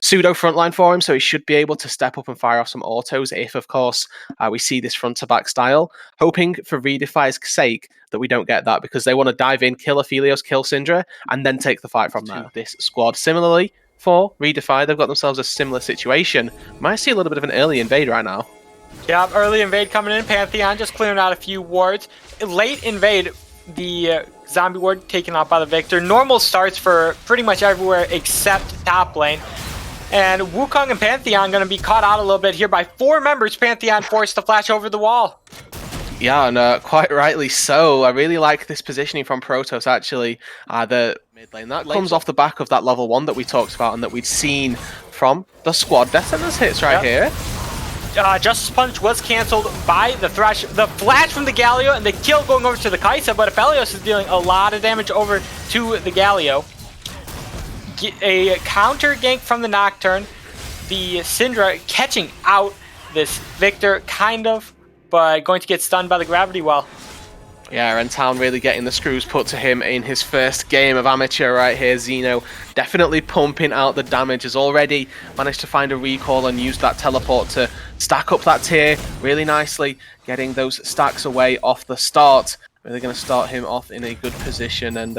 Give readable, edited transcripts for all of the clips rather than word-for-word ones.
pseudo frontline for him, so he should be able to step up and fire off some autos if, of course, we see this front-to-back style. Hoping for ReDefy's sake that we don't get that, because they want to dive in, kill Aphelios, kill Syndra, and then take the fight from there. This squad. Similarly, for ReDefy, they've got themselves a similar situation. Might see a little bit of an early invade right now. Yeah, early invade coming in. Pantheon just clearing out a few wards. Late invade, the zombie ward taken out by the Victor. Normal starts for pretty much everywhere except top lane. And Wukong and Pantheon going to be caught out a little bit here by 4 members. Pantheon forced to flash over the wall. Yeah, and quite rightly so. I really like this positioning from Protoss, actually. The mid lane, that comes off the back of that level 1 that we talked about and that we'd seen from the squad. Death Sentence hits right here. Justice Punch was cancelled by the Thresh. The flash from the Galio and the kill going over to the Kai'Sa, but Aphelios is dealing a lot of damage over to the Galio. A counter gank from the Nocturne. The Syndra catching out this Victor, kind of, but going to get stunned by the Gravity Well. Yeah, and Town really getting the screws put to him in his first game of amateur right here. Xeno definitely pumping out the damage, has already managed to find a recall and use that teleport to stack up that tier really nicely, getting those stacks away off the start. Really going to start him off in a good position, and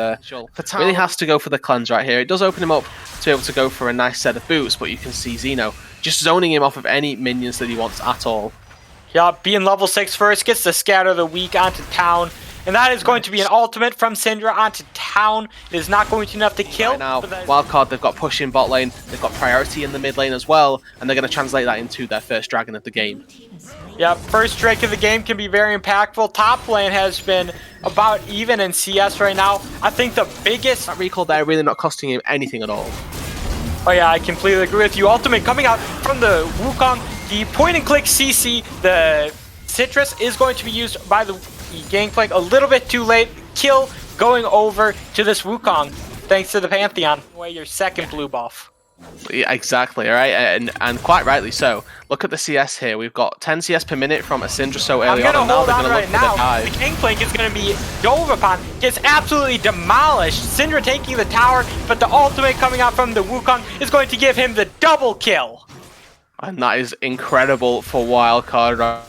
really has to go for the cleanse right here. It does open him up to be able to go for a nice set of boots, but you can see Xeno just zoning him off of any minions that he wants at all. Yeah, being level 6 first, gets the Scatter of the Weak onto Town. And that is going to be an ultimate from Syndra onto Town. It is not going to be enough to kill. Right now, Wildcard, they've got push in bot lane. They've got priority in the mid lane as well. And they're going to translate that into their first dragon of the game. Yeah, first drake of the game can be very impactful. Top lane has been about even in CS right now. I think the biggest... That recall there really not costing him anything at all. Oh yeah, I completely agree with you. Ultimate coming out from the Wukong. The point and click CC, the Citrus is going to be used by the Gangplank a little bit too late. Kill going over to this Wukong, thanks to the Pantheon. Away your second blue buff. Yeah, exactly, all right, and quite rightly so. Look at the CS here. We've got 10 CS per minute from a Syndra so early on, and now they're going to look for the dive. The Gangplank is going to be dove upon, gets absolutely demolished. Syndra taking the tower, but the ultimate coming out from the Wukong is going to give him the double kill. And that is incredible for Wildcard.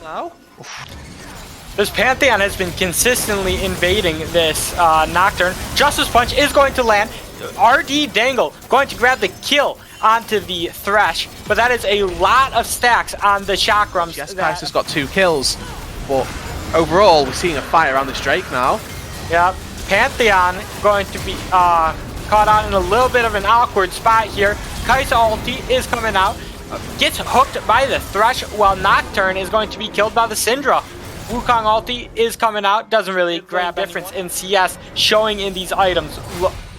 Now? This Pantheon has been consistently invading this Nocturne. Justice Punch is going to land. RD Dangle going to grab the kill onto the Thresh, but that is a lot of stacks on the Chakrams. Yes, Kai'Sa's has got 2 kills, but overall we're seeing a fight around this Drake now. Yeah, Pantheon going to be caught out in a little bit of an awkward spot here. Kai'Sa ulti is coming out, gets hooked by the Thresh, while Nocturne is going to be killed by the Syndra. Wukong ulti is coming out, doesn't really grab difference in CS, showing in these items.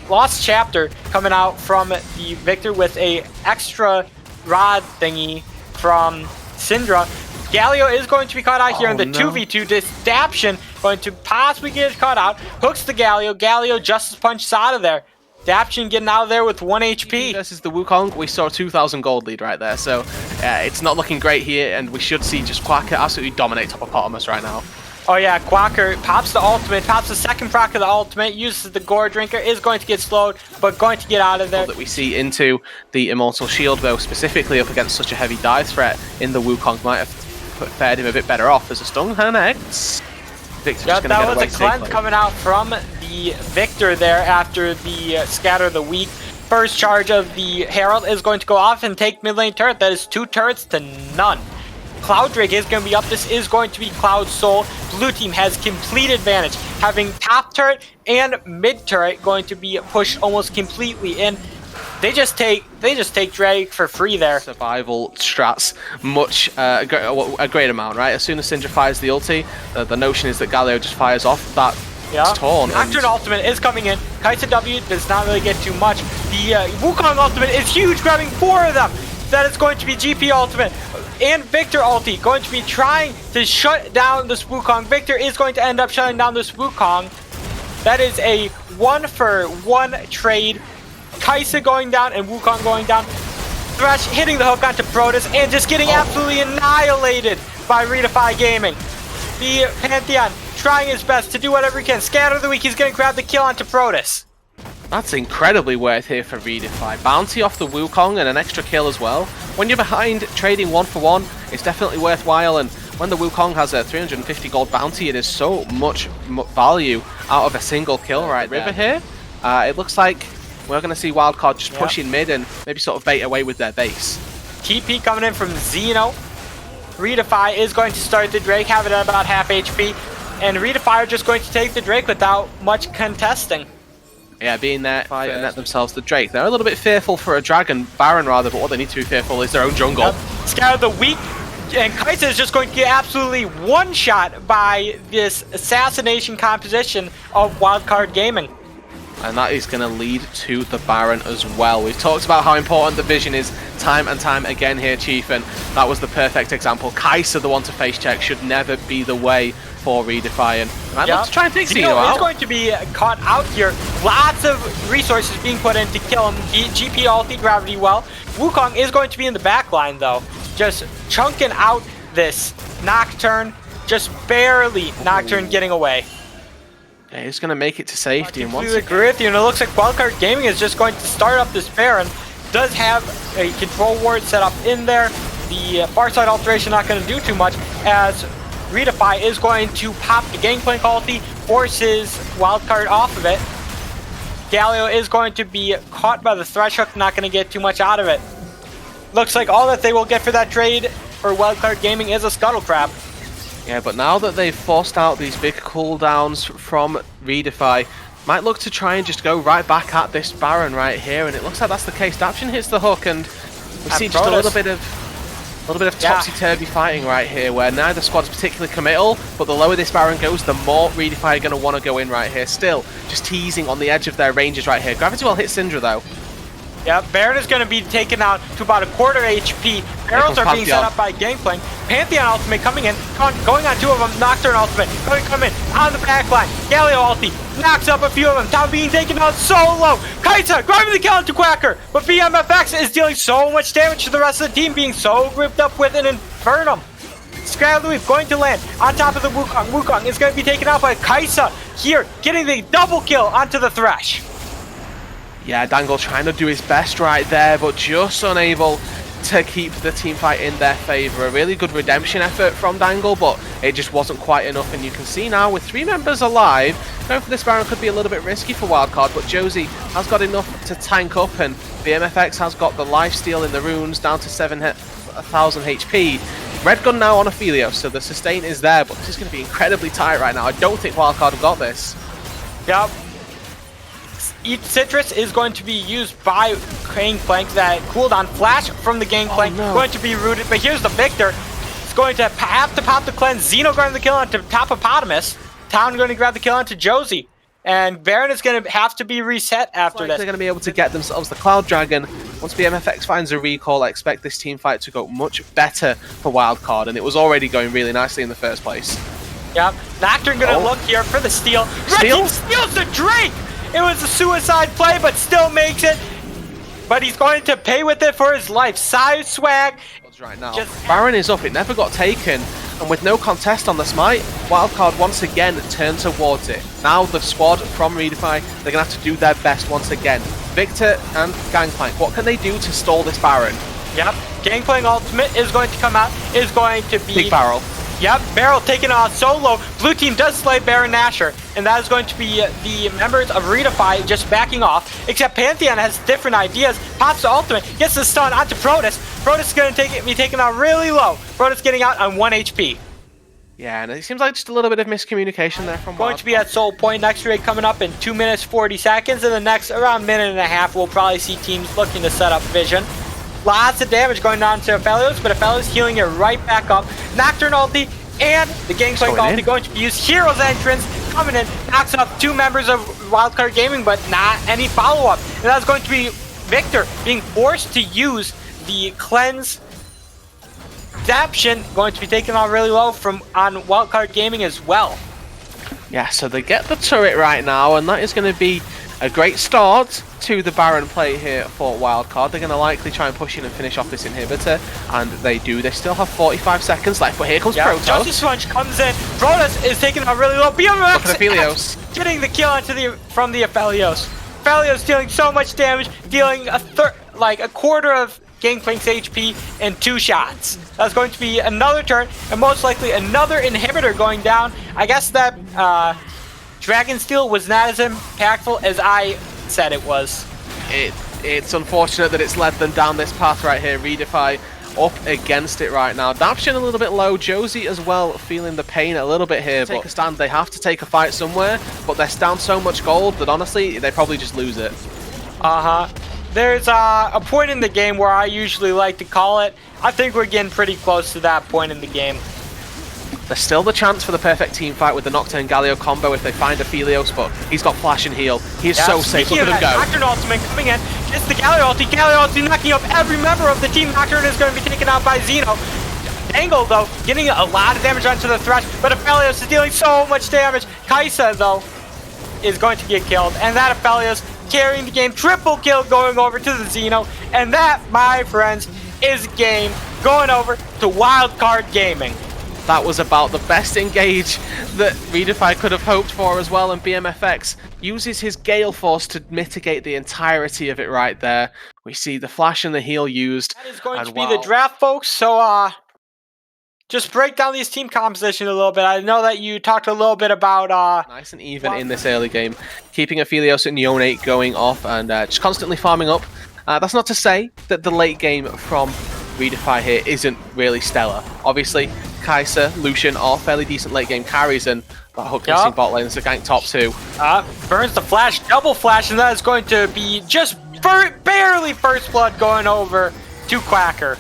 Lost Chapter coming out from the Victor with a extra rod thingy from Syndra. Galio is going to be caught out here in the 2v2. Daption going to possibly get caught out. Hooks the Galio. Galio Justice Punches out of there. Daption getting out of there with 1 HP. Versus the Wukong, we saw a 2,000 gold lead right there. So it's not looking great here, and we should see just Quacker absolutely dominate Hippopotamus right now. Oh yeah, Quacker pops the ultimate, pops the second proc of the ultimate, uses the Gore Drinker, is going to get slowed, but going to get out of there. That we see into the Immortal Shield, though, specifically up against such a heavy dive threat in the Wukong, might have fared him a bit better off. As a stun connects. Victor's just gonna that was a cleanse coming out from the Victor there after the Scatter of the Weak. First charge of the Herald is going to go off and take mid lane turret. That is 2 turrets to none. Cloud Drake is going to be up. This is going to be Cloud Soul. Blue team has complete advantage, having top turret and mid turret going to be pushed almost completely in. They just take Drake for free there. Survival strats, a great amount, right? As soon as Syndra fires the ulti, the notion is that Galio just fires off that Torn. Nocturne ultimate is coming in. Kai'Sa W does not really get too much. The Wukong ultimate is huge, grabbing 4 of them. That is going to be GP ultimate and Victor ulti, going to be trying to shut down this Wukong. Victor is going to end up shutting down this Wukong. That is a 1-for-1 trade. Kaisa going down and Wukong going down. Thresh hitting the hook onto Protoss and just getting absolutely annihilated by ReDefy Gaming. The Pantheon trying his best to do whatever he can. Scatter the weak, he's going to grab the kill onto Protoss. That's incredibly worth here for ReDefy. Bounty off the Wukong and an extra kill as well. When you're behind, trading 1 for 1 is definitely worthwhile, and when the Wukong has a 350 gold bounty, it is so much value out of a single kill right there. River here, it looks like we're going to see WildCard just pushing mid and maybe sort of bait away with their base. TP coming in from Xeno. ReDefy is going to start the Drake, have it at about half HP, and ReDefy are just going to take the Drake without much contesting. Yeah, being there, fight and net themselves the Drake. They're a little bit fearful for a Dragon, Baron rather, but what they need to be fearful is their own jungle. Yep. Scatter the weak, and Kaisa is just going to get absolutely one-shot by this assassination composition of WildCard Gaming. And that is going to lead to the Baron as well. We've talked about how important the vision is time and time again here, Chief, and that was the perfect example. Kaisa, the one to face check, should never be the way for ReDefy. And I'd love to try and take Xeno out. He's going to be caught out here. Lots of resources being put in to kill him. GP ulti, gravity well. Wukong is going to be in the back line, though. Just chunking out this Nocturne. Just barely Nocturne getting away. Yeah, he's going to make it to safety. And once agree with you, and it looks like WildCard Gaming is just going to start up this Baron. Does have a control ward set up in there. The far side alteration not going to do too much, as ReDefy is going to pop the Gangplank ulti, forces WildCard off of it. Galio is going to be caught by the Thresh hook, not going to get too much out of it. Looks like all that they will get for that trade for WildCard Gaming is a Scuttle Crab. Yeah, but now that they've forced out these big cooldowns from ReDefy, might look to try and just go right back at this Baron right here, and it looks like that's the case. Daption hits the hook, and we see just a little bit of topsy-turvy fighting right here, where neither squad is particularly committal, but the lower this Baron goes, the more ReDefy are going to want to go in right here. Still, just teasing on the edge of their ranges right here. Gravity Well hits Syndra, though. Yeah, Baron is going to be taken out to about a quarter HP. Barrels are being set up by Gangplank. Pantheon ultimate coming in, going on 2 of them. Nocturne ultimate going to come in on the back line. Galio ulti knocks up a few of them. Town being taken out solo. Kaisa grabbing the kill into Quacker, but BMFX is dealing so much damage to the rest of the team, being so gripped up with an Infernum. Scrap Louis going to land on top of the Wukong. Wukong is going to be taken out by Kaisa here, getting the double kill onto the Thresh. Yeah, Dangle trying to do his best right there, but just unable to keep the team fight in their favor. A really good redemption effort from Dangle, but it just wasn't quite enough. And you can see now with 3 members alive, going for this Baron could be a little bit risky for WildCard, but Josie has got enough to tank up, and BMFX has got the lifesteal in the runes down to 7,000 HP. Red Gun now on Ophelio, so the sustain is there, but this is going to be incredibly tight right now. I don't think WildCard have got this. Yep. Each Citrus is going to be used by Gangplank. That cooldown flash from the Gangplank going to be rooted, but here's the Victor. It's going to have to pop the cleanse. Xeno grabbing the kill onto Topopotamus. Town going to grab the kill onto Josie. And Baron is going to have to be reset after this. They're going to be able to get themselves the Cloud Dragon. Once BMFX finds a recall, I expect this team fight to go much better for WildCard, and it was already going really nicely in the first place. Yep. Nocturne going to look here for the steal. Red Team steals the Drake! It was a suicide play, but still makes it. But he's going to pay with it for his life. Side swag. Right now, Baron is up. It never got taken. And with no contest on the smite, WildCard once again turned towards it. Now the squad from ReDefy, they're going to have to do their best once again. Victor and Gangplank, what can they do to stall this Baron? Yep. Gangplank ultimate is going to come out. Is going to be... Big barrel. Yep, Barrel taken on solo. Blue team does slay Baron Nashor, and that is going to be the members of ReDefy just backing off. Except Pantheon has different ideas. Pops the ultimate, gets the stun onto Protoss. Protoss is going to be taken out really low. Protoss getting out on 1 HP. Yeah, and it seems like just a little bit of miscommunication there from Going to be at Soul Point. Next raid coming up in 2 minutes 40 seconds, and the next around minute and a half we'll probably see teams looking to set up vision. Lots of damage going on to Aphelios, but Aphelios healing it right back up. Nocturne ulti and the Gangplank ulti going to be used. Hero's entrance coming in, knocks up 2 members of WildCard Gaming, but not any follow-up. And that's going to be Victor being forced to use the cleanse. Adaption going to be taken on really low from on WildCard Gaming as well. Yeah, so they get the turret right now, and that is going to be a great start to the Baron play here for Wildcard. They're going to likely try and push in and finish off this inhibitor, and they do. They still have 45 seconds left, but here comes Protoss. Justice Sponge comes in. Protoss is taking out really low. BMX Look at Aphelios. Getting the kill from the Aphelios. Aphelios dealing so much damage, dealing a quarter of Gangplank's HP in 2 shots. That's going to be another turn, and most likely another inhibitor going down. I guess that Dragon Steel was not as impactful as I said it was. It's unfortunate that it's led them down this path right here. ReDefy up against it right now. Daption a little bit low. Josie as well feeling the pain a little bit here. Take a stand. They have to take a fight somewhere, but they're down so much gold that honestly they probably just lose it. There's a point in the game where I usually like to call it. I think we're getting pretty close to that point in the game. There's still the chance for the perfect team fight with the Nocturne Galio combo if they find Aphelios, but he's got flash and heal. He is so safe. Look at him go. Nocturne ultimate coming in. It's the Galio ulti. Galio ulti knocking up every member of the team. Nocturne is going to be taken out by Xeno. Dangle, though, getting a lot of damage onto the Thresh, but Aphelios is dealing so much damage. Kaisa, though, is going to get killed, and that Aphelios carrying the game. Triple kill going over to the Xeno, and that, my friends, is game going over to WildCard Gaming. That was about the best engage that ReDefy could have hoped for as well, and BMFX uses his Gale Force to mitigate the entirety of it right there. We see the flash and the heal used. That is going to be the draft, folks, so just break down these team composition a little bit. I know that you talked a little bit about nice and even in this early game, keeping Aphelios and Yonate going off and just constantly farming up. That's not to say that the late game from ReDefy here isn't really stellar. Obviously, Kaisa, Lucian are fairly decent late game carries, and that hook missing bot lane is a gank top 2. Burns the flash, double flash, and that is going to be just barely first blood going over to Quacker.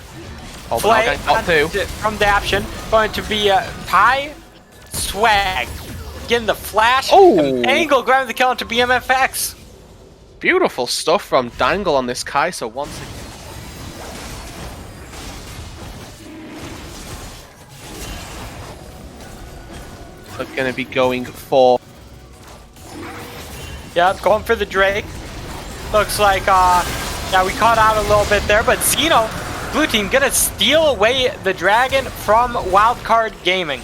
Play from Daption, going to be Pi Swag. Getting the flash, and Angle grabbing the kill into BMFX. Beautiful stuff from Dangle on this Kaisa once again. They're going to be going for... Yeah, going for the Drake. Looks like, yeah, we caught out a little bit there, but Xeno, blue team, gonna steal away the Dragon from WildCard Gaming.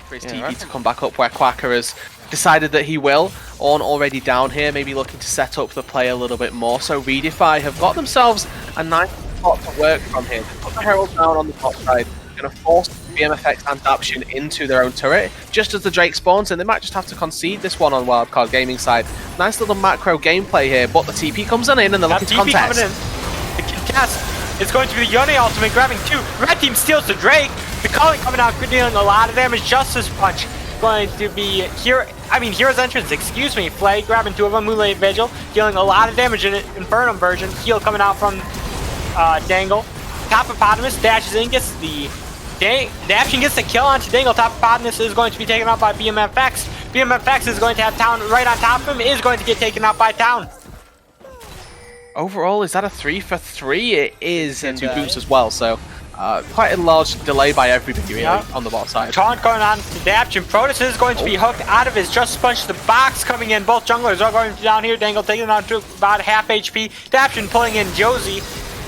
For his TP to come back up where Quacker has decided that he will. Ornn already down here, maybe looking to set up the play a little bit more. So ReDefy have got themselves a nice spot to work from here. They put the Herald down on the top side. Going to force BMFX and Daption into their own turret just as the Drake spawns, and they might just have to concede this one on WildCard Gaming side. Nice little macro gameplay here, but the TP comes on in and they're looking to contest. Coming in. The contest is going to be the Yone ultimate grabbing 2. Red team steals the Drake. The Calling coming out, dealing a lot of damage. Justice Punch going to be Hero's Entrance, excuse me. Flay grabbing 2 of them. Moonlight Vigil dealing a lot of damage in Infernum version. Heal coming out from Dangle. Topopotamus dashes in, gets the Daption gets the kill onto Dangle. Topopotamus is going to be taken out by BMFX. BMFX is going to have Town right on top of him, is going to get taken out by Town. Overall, is that a 3 for 3? It is, and 2 boosts as well, so quite a large delay by everybody really on the bot side. Taunt going on to Daption. Protoss is going to be hooked out of his Justice Punch. The box coming in. Both junglers are going down here. Dangle taking it down to about half HP. Daption pulling in Josie.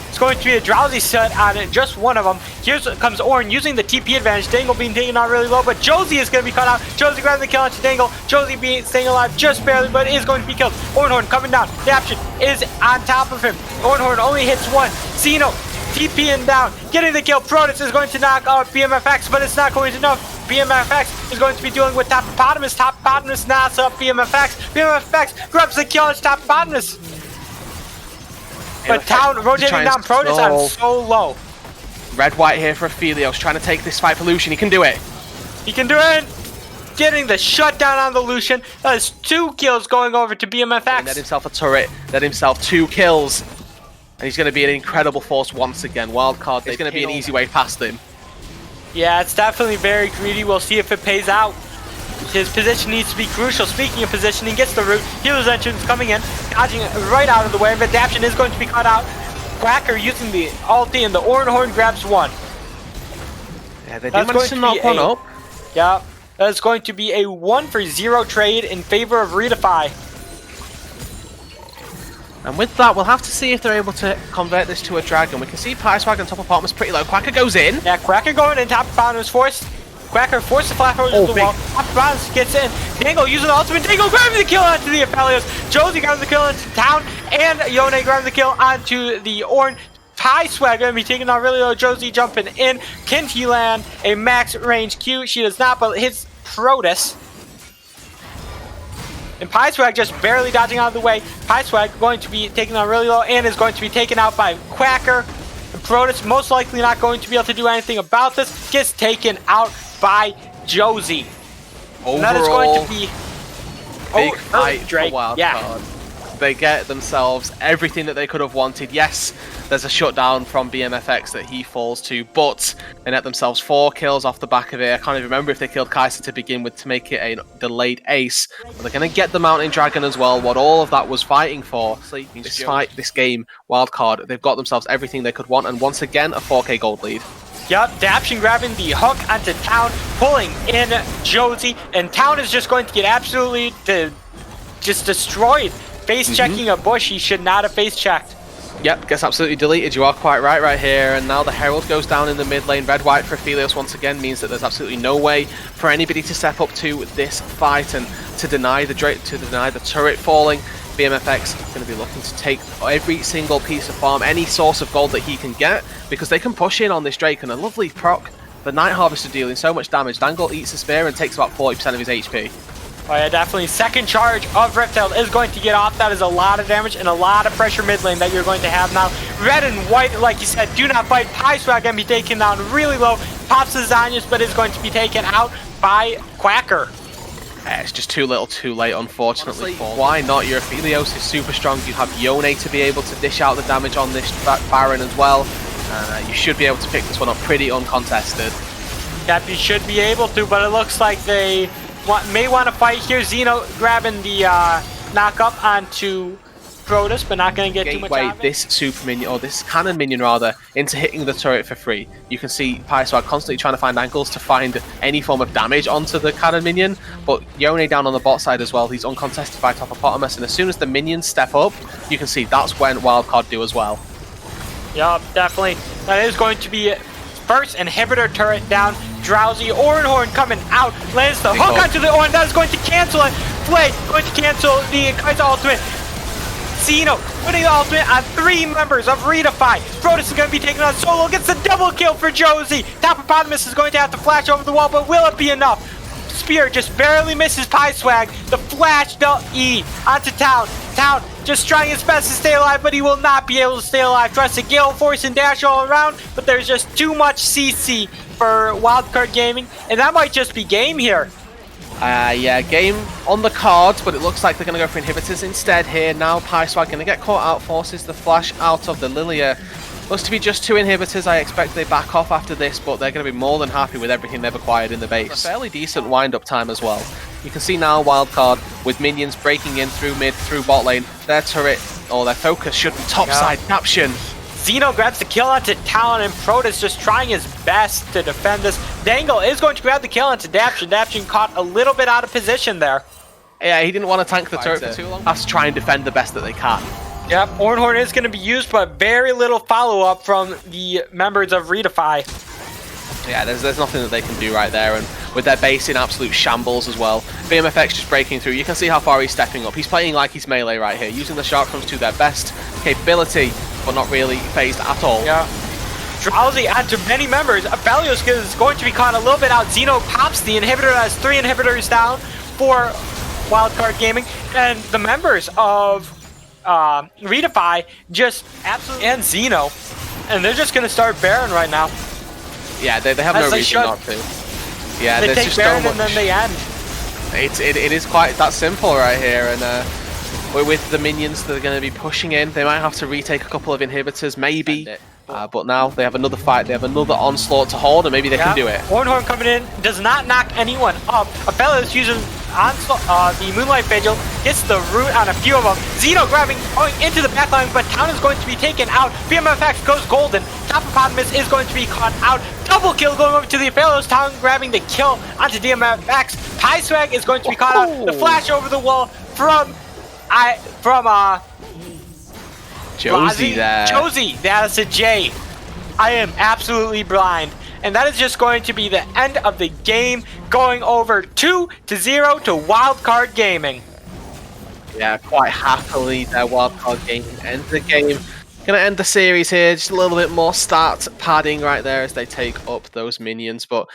It's going to be a drowsy set on just one of them. Here comes Ornn using the TP advantage. Dangle being taken out really low, but Josie is going to be cut out. Josie grabbing the kill onto Dangle. Josie being staying alive just barely, but is going to be killed. Ornhorn coming down. Daption is on top of him. Ornhorn only hits 1. Xeno TPing down, getting the kill. Protoss is going to knock out BMFX, but it's not going to enough. BMFX is going to be dealing with Topopotamus. Topopotamus knocks up BMFX. BMFX grabs the kill onto Topopotamus. But Town rotating down Protoss on so low. Red-white here for Aphelios, trying to take this fight for Lucian. He can do it. He can do it. Getting the shutdown on the Lucian. That is 2 kills going over to BMFX. Let himself a turret. Let himself 2 kills. And he's going to be an incredible force once again. Wildcard, there's going to be an easy way past him. Yeah, it's definitely very greedy. We'll see if it pays out. His position needs to be crucial. Speaking of positioning, gets the root. Healer's Entrance coming in, dodging right out of the way. But Daption is going to be cut out. Quacker using the ulti, and the Ornhorn grabs 1. Yeah, they do manage to knock one up. Yeah, that's going to be a 1 for 0 trade in favor of ReDefy. And with that, we'll have to see if they're able to convert this to a dragon. We can see Pieswag on top of Apartment's pretty low. Quacker goes in. Yeah, Quacker going in. Top of Bottom is forced. Quacker forced the flash over the wall. Top of Bottom gets in. Dangle using the ultimate. Dangle grabbing the kill onto the Aphelios. Josie grabbing the kill onto Town. And Yone grabbing the kill onto the Ornn. Pieswag going to be taking on really low. Josie jumping in. Can he land a max range Q? She does not, but hits Protoss. And Pieswag just barely dodging out of the way. Pieswag going to be taken on really low and is going to be taken out by Quacker. And Protoss most likely not going to be able to do anything about this. Gets taken out by Josie. Overall, and that is going to be big fight Drake. for WildCard. Yeah. They get themselves everything that they could have wanted. Yes, there's a shutdown from BMFX that he falls to, but they net themselves 4 kills off the back of it. I can't even remember if they killed Kai'Sa to begin with to make it a delayed ace. But they're going to get the Mountain Dragon as well, what all of that was fighting for. This game, WildCard, they've got themselves everything they could want, and once again, a 4K gold lead. Yep, Daption grabbing the hook onto Town, pulling in Josie, and Town is just going to get absolutely just destroyed. Face checking a bush he should not have face checked. Yep, gets absolutely deleted. You are quite right here. And now the Herald goes down in the mid lane. Red white for Aphelios once again means that there's absolutely no way for anybody to step up to this fight and to deny the turret falling. BMFX is going to be looking to take every single piece of farm, any source of gold that he can get, because they can push in on this Drake. And a lovely proc, the Night Harvester dealing so much damage. Dangle eats a spear and takes about 40% of his HP. Oh yeah, definitely. Second charge of Reptile is going to get off. That is a lot of damage and a lot of pressure mid lane that you're going to have now. Red and white, like you said, do not fight. Pieswag going to be taken down really low. Pops the Zanyas, but is going to be taken out by Quacker. It's just too little too late, unfortunately. Honestly, why not? Your Aphelios is super strong. You have Yone to be able to dish out the damage on this Baron as well. And you should be able to pick this one up pretty uncontested. Yep, you should be able to, but it looks like they may want to fight here. Xeno grabbing the knock up onto Protoss, but not going to get too much out of it. This super minion, or this cannon minion rather, into hitting the turret for free. You can see Pieswag constantly trying to find angles to find any form of damage onto the cannon minion, but Yone down on the bot side as well. He's uncontested by Topopotamus, and as soon as the minions step up, you can see that's when WildCard do as well. Yup, definitely. That is going to be first inhibitor turret down. Drowsy Ornn coming out, lands the hook onto the Ornn. That is going to cancel it. Flay going to cancel the Kai'Sa ultimate. Xeno putting the ultimate on 3 members of ReDefy. Protoss is going to be taken on solo. Gets the double kill for Josie. Topopotamus is going to have to flash over the wall, but will it be enough? Spear just barely misses Pieswag. The flash, the E onto Town. Town just trying his best to stay alive, but he will not be able to stay alive. Tries to gale force and dash all around, but there's just too much CC for WildCard Gaming, and that might just be game here. Yeah, game on the cards, but it looks like they're going to go for inhibitors instead here. Now Pieswag going to get caught out, forces the flash out of the Lilia. Looks to be just 2 inhibitors. I expect they back off after this, but they're going to be more than happy with everything they've acquired in the base. A fairly decent wind-up time as well. You can see now WildCard with minions breaking in through mid, through bot lane. Their turret, or their focus should be topside Daption. Xeno grabs the kill onto Talon, and Protoss just trying his best to defend this. Dangle is going to grab the kill onto Daption. Daption caught a little bit out of position there. Yeah, he didn't want to tank the turret for too long. Has to try and defend the best that they can. Yep, Ornn is going to be used, but very little follow-up from the members of ReDefy. Yeah, there's nothing that they can do right there, and with their base in absolute shambles as well. BMFX just breaking through. You can see how far he's stepping up. He's playing like he's melee right here, using the sharp crumbs to their best capability, but not really phased at all. Yeah. Drowsy onto many members. Aphelios is going to be caught a little bit out. Xeno pops the inhibitor. That's 3 inhibitors down for WildCard Gaming, and the members of ReDefy just absolutely, and Xeno, and they're just going to start Baron right now. Yeah, they have no reason not to. Yeah, they there's take just Baron so much. and then they end. It is quite that simple right here, and with the minions that are going to be pushing in, they might have to retake a couple of inhibitors, maybe. But now they have another fight, they have another onslaught to hold, and maybe they can do it. Ornn coming in, does not knock anyone up. Aphelios using onslaught, the Moonlight Vigil, hits the root on a few of them. Xeno grabbing, going into the backline, but Town is going to be taken out. BMFX goes golden. Topopotamus is going to be caught out. Double kill going over to the Aphelios. Town grabbing the kill onto DMFX. Pieswag is going to be caught out. The flash over the wall from Josie there. Josie, that is a J. I am absolutely blind. And that is just going to be the end of the game, going over 2-0 to WildCard Gaming. Yeah, quite happily their WildCard Gaming ends the game. Gonna end the series here, just a little bit more stat padding right there as they take up those minions, but